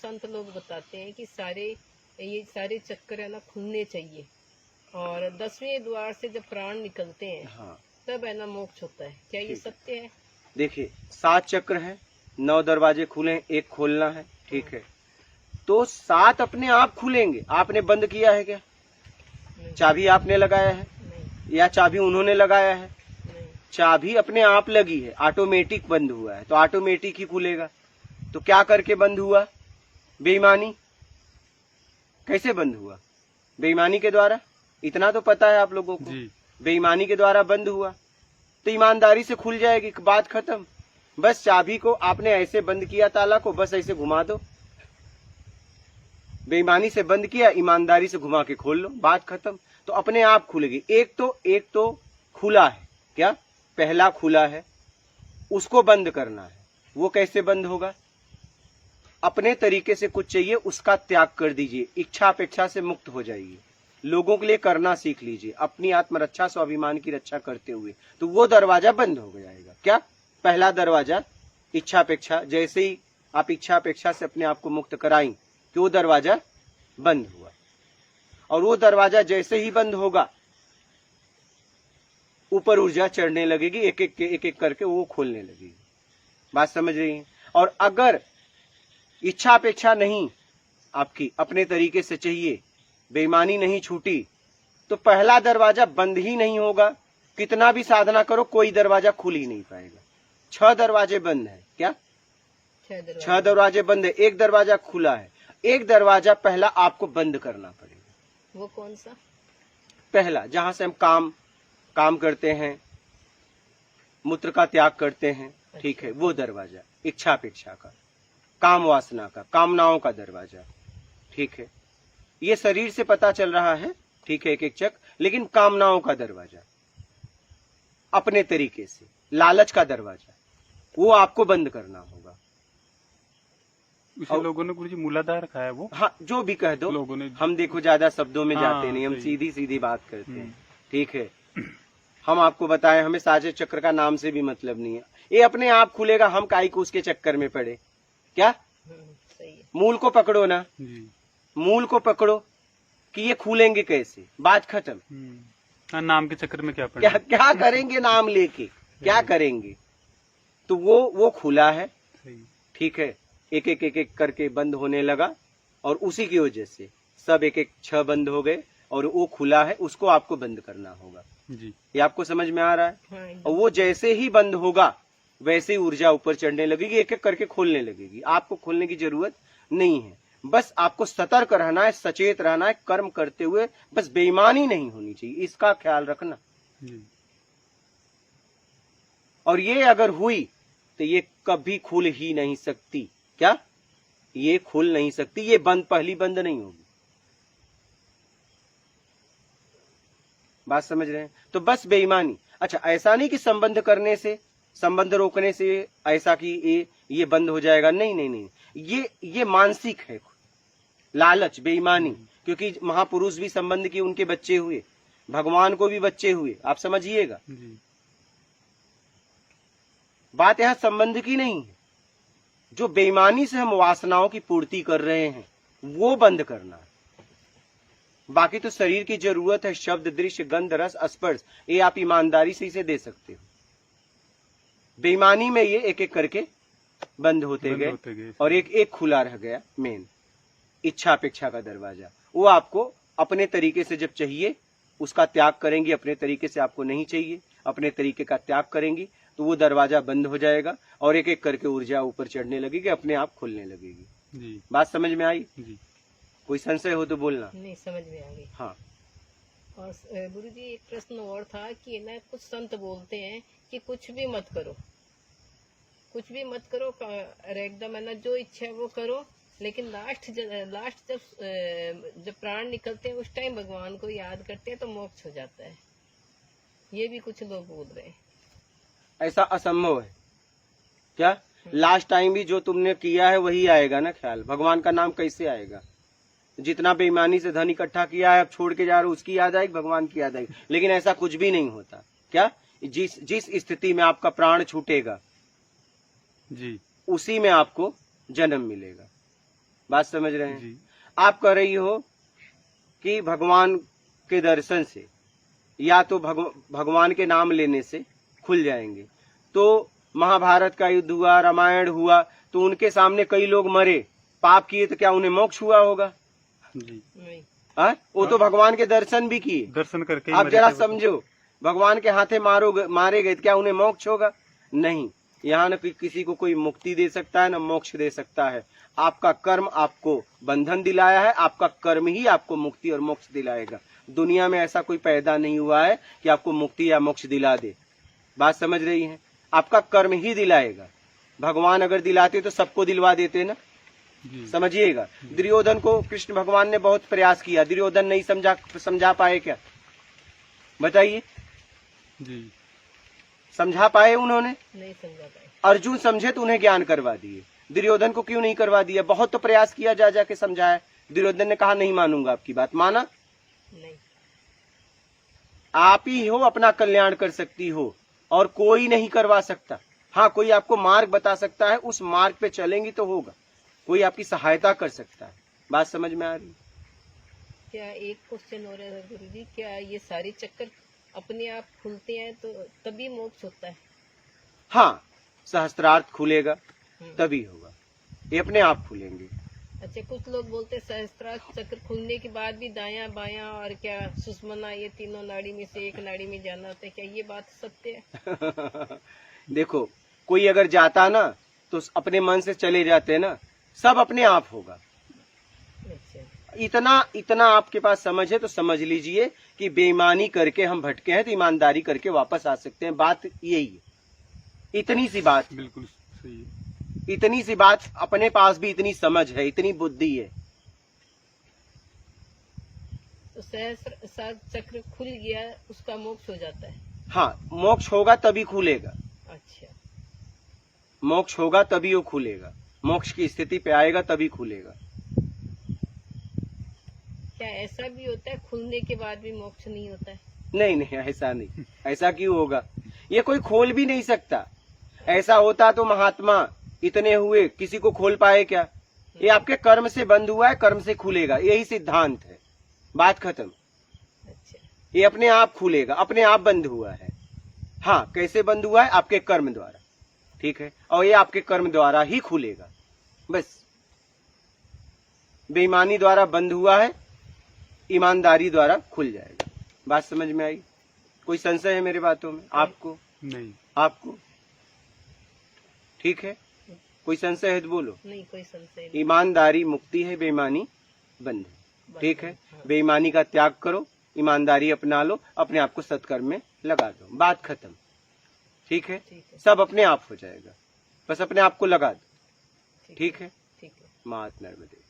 संत लोग बताते हैं कि ये सारे चक्कर है ना खुलने चाहिए, और 10वें द्वार से जब प्राण निकलते हैं हाँ, तब है ना मोक्ष होता है। क्या ये सत्य है? देखिए 7 चक्र हैं, 9 दरवाजे खुले हैं, एक खोलना है, ठीक है। तो 7 अपने आप खुलेंगे, आपने बंद किया है क्या? चाबी आपने लगाया है नहीं, या चाबी उन्होंने लगाया है? नहीं। चाबी अपने आप लगी है, ऑटोमेटिक बंद हुआ है, तो ऑटोमेटिक ही खुलेगा। तो क्या करके बंद हुआ? बेईमानी। कैसे बंद हुआ? बेईमानी के द्वारा। इतना तो पता है आप लोगों को, बेईमानी के द्वारा बंद हुआ। तो ईमानदारी से खुल जाएगी, बात खत्म। बस चाबी को आपने ऐसे बंद किया, ताला को बस ऐसे घुमा दो, बेईमानी से बंद किया, ईमानदारी से घुमा के खोल लो, बात खत्म। तो अपने आप खुलेगी। एक तो खुला है, क्या? पहला खुला है, उसको बंद करना है। वो कैसे बंद होगा? अपने तरीके से कुछ चाहिए, उसका त्याग कर दीजिए, इच्छा अपेक्षा से मुक्त हो जाइए। लोगों के लिए करना सीख लीजिए, अपनी आत्मरक्षा स्वाभिमान की रक्षा करते हुए, तो वो दरवाजा बंद हो जाएगा। क्या? पहला दरवाजा इच्छा अपेक्षा। जैसे ही आप इच्छा अपेक्षा से अपने आप को मुक्त कराएं कि वो दरवाजा बंद हुआ, और वो दरवाजा जैसे ही बंद होगा ऊपर ऊर्जा चढ़ने लगेगी, एक एक करके वो खोलने लगेगी। बात समझ रही हैं? और अगर इच्छा अपेक्षा नहीं आपकी, अपने तरीके से चाहिए, बेईमानी नहीं छूटी, तो पहला दरवाजा बंद ही नहीं होगा। कितना भी साधना करो कोई दरवाजा खुल ही नहीं पाएगा। 6 दरवाजे बंद है। क्या? 6 दरवाजे बंद है, एक दरवाजा खुला है। एक दरवाजा पहला आपको बंद करना पड़ेगा। वो कौन सा? पहला, जहां से हम काम करते हैं, मूत्र का त्याग करते हैं, ठीक है, वो दरवाजा इच्छा अपेक्षा का, काम वासना का, कामनाओं का दरवाजा, ठीक है। ये शरीर से पता चल रहा है, ठीक है, एक एक चक, लेकिन कामनाओं का दरवाजा अपने तरीके से, लालच का दरवाजा, वो आपको बंद करना होगा। उसे लोगों ने गुरुजी मूलाधार रखा है वो। हाँ, जो भी कह दो, लोगों ने, हम देखो ज्यादा शब्दों में जाते नहीं, हम सीधी सीधी बात करते हैं, ठीक है। हम आपको बताएं, हमें साजे चक्र का नाम से भी मतलब नहीं है, ये अपने आप खुलेगा, हम काई को उसके चक्कर में पड़े। क्या? सही है। मूल को पकड़ो ना, मूल को पकड़ो कि ये खुलेंगे कैसे, बात खत्म। नाम के चक्कर में क्या पड़े? क्या करेंगे नाम लेके, क्या करेंगे? तो वो खुला है, ठीक है, एक एक करके बंद होने लगा, और उसी की वजह से सब एक 6 बंद हो गए, और वो खुला है, उसको आपको बंद करना होगा जी। ये आपको समझ में आ रहा है? हाँ, और वो जैसे ही बंद होगा वैसे ही ऊर्जा ऊपर चढ़ने लगेगी, एक एक करके खोलने लगेगी। आपको खोलने की जरूरत नहीं है, बस आपको सतर्क रहना है, सचेत रहना है, कर्म करते हुए, बस बेईमानी नहीं होनी चाहिए, इसका ख्याल रखना। और ये अगर हुई तो ये कभी खुल ही नहीं सकती। क्या? ये खुल नहीं सकती, ये बंद पहली बंद नहीं होगी। बात समझ रहे हैं? तो बस बेईमानी। अच्छा, ऐसा नहीं कि संबंध करने से, संबंध रोकने से ऐसा कि ये बंद हो जाएगा, नहीं नहीं नहीं, ये मानसिक है, लालच, बेईमानी। क्योंकि महापुरुष भी संबंध की उनके बच्चे हुए, भगवान को भी बच्चे हुए, आप समझिएगा। बात यह संबंध की नहीं है, जो बेईमानी से हम वासनाओं की पूर्ति कर रहे हैं वो बंद करना है। बाकी तो शरीर की जरूरत है, शब्द, दृश्य, गंध, रस, स्पर्श, ये आप ईमानदारी से इसे दे सकते हो। बेईमानी में ये एक एक करके बंद होते गए, और एक एक खुला रह गया, मेन इच्छा अपेक्षा का दरवाजा। वो आपको अपने तरीके से जब चाहिए उसका त्याग करेंगी, अपने तरीके से आपको नहीं चाहिए, अपने तरीके का त्याग करेंगी, तो वो दरवाजा बंद हो जाएगा, और एक एक करके ऊर्जा ऊपर चढ़ने लगेगी, अपने आप खुलने लगेगी जी। बात समझ में आई जी? कोई संशय हो तो बोलना। नहीं, समझ में आ गई। हाँ। और गुरुजी एक प्रश्न और था कि ना, कुछ संत बोलते हैं कि कुछ भी मत करो, कुछ भी मत करो, एकदम है ना, जो इच्छा है वो करो, लेकिन लास्ट जब प्राण निकलते हैं उस टाइम भगवान को याद करते हैं तो मोक्ष हो जाता है। ये भी कुछ लोग बोल रहे हैं। ऐसा असंभव है। क्या? लास्ट टाइम भी जो तुमने किया है वही आएगा ना ख्याल, भगवान का नाम कैसे आएगा? जितना बेईमानी से धन इकट्ठा किया है, अब छोड़ के जा रहे हो, उसकी याद आएगी, भगवान की याद आएगी। लेकिन ऐसा कुछ भी नहीं होता। क्या? जिस स्थिति में आपका प्राण छूटेगा जी, उसी में आपको जन्म मिलेगा। बात समझ रहे हैं? जी आप कह रही हो कि भगवान के दर्शन से या तो भगवान के नाम लेने से खुल जाएंगे। तो महाभारत का युद्ध हुआ, रामायण हुआ, तो उनके सामने कई लोग मरे, पाप किए, तो क्या उन्हें मोक्ष हुआ होगा? जी नहीं। वो तो भगवान के दर्शन भी किए। दर्शन करके ही आप मरे जरा थे वो तो। समझो, भगवान के हाथे मारे गए, तो क्या उन्हें मोक्ष होगा? नहीं। यहाँ न किसी को कोई मुक्ति दे सकता है, न मोक्ष दे सकता है। आपका कर्म आपको बंधन दिलाया है, आपका कर्म ही आपको मुक्ति और मोक्ष दिलाएगा। दुनिया में ऐसा कोई पैदा नहीं हुआ है कि आपको मुक्ति या मोक्ष दिला दे। बात समझ रही हैं? आपका कर्म ही दिलाएगा। भगवान अगर दिलाते तो सबको दिलवा देते ना। जी समझिएगा, दुर्योधन को कृष्ण भगवान ने बहुत प्रयास किया, दुर्योधन नहीं समझा पाए क्या? बताइए, जी समझा पाए उन्होंने? नहीं समझा पाए। अर्जुन समझे तो उन्हें ज्ञान करवा दिए, दुर्योधन को क्यों नहीं करवा दिया? बहुत तो प्रयास किया, जा जाके समझाया, दुर्योधन ने कहा नहीं मानूंगा आपकी बात। माना? नहीं। आप ही हो अपना कल्याण कर सकती हो और कोई नहीं करवा सकता। हाँ, कोई आपको मार्ग बता सकता है, उस मार्ग पे चलेंगी तो होगा। कोई आपकी सहायता कर सकता है। बात समझ में आ रही? क्या एक क्वेश्चन हो रहा है गुरुजी, क्या ये सारे चक्कर अपने आप खुलते हैं तो तभी मोक्ष होता है? हाँ, सहस्त्रार्थ खुलेगा तभी होगा, ये अपने आप खुलेंगे। अच्छा, कुछ लोग बोलते हैं सहस्त्रार्थ चक्र खुलने के बाद भी दायां बायां और क्या सुषुम्ना, ये तीनों नाड़ी में से एक नाड़ी में जाना होता है, क्या ये बात सत्य है? देखो, कोई अगर जाता ना तो अपने मन से चले जाते ना, सब अपने आप होगा। अच्छा, इतना आपके पास समझ है तो समझ लीजिए कि बेईमानी करके हम भटके हैं तो ईमानदारी करके वापस आ सकते हैं। बात यही है, इतनी सी बात, बिल्कुल सही है। इतनी सी बात। अपने पास भी इतनी समझ है, इतनी बुद्धि है। तो सहस्त्र चक्र खुल गया, उसका मोक्ष हो जाता है? हाँ, मोक्ष होगा तभी खुलेगा। अच्छा, मोक्ष होगा तभी वो खुलेगा, मोक्ष की स्थिति पे आएगा तभी खुलेगा। क्या ऐसा भी होता है खुलने के बाद भी मोक्ष नहीं होता है? नहीं नहीं, ऐसा नहीं। ऐसा क्यों होगा? ये कोई खोल भी नहीं सकता। ऐसा होता तो महात्मा इतने हुए, किसी को खोल पाए क्या? ये आपके कर्म से बंद हुआ है, कर्म से खुलेगा, यही सिद्धांत है। बात खत्म। अच्छा, ये अपने आप खुलेगा, अपने आप बंद हुआ है। हाँ, कैसे बंद हुआ है? आपके कर्म द्वारा। ठीक है, और ये आपके कर्म द्वारा ही खुलेगा। बस, बेईमानी द्वारा बंद हुआ है, ईमानदारी द्वारा खुल जाएगा। बात समझ में आई? कोई संशय है मेरे बातों में? आपको? नहीं। आपको ठीक है? कोई संशय है तो बोलो। नहीं, कोई संशय नहीं। ईमानदारी मुक्ति है, बेईमानी बंद है। ठीक है, हाँ। बेईमानी का त्याग करो, ईमानदारी अपना लो, अपने आप को सत्कर्म में लगा दो, बात खत्म। ठीक है, ठीक है, सब अपने आप हो जाएगा, बस अपने आप को लगा दो। ठीक है, ठीक है। मात नर्मदे।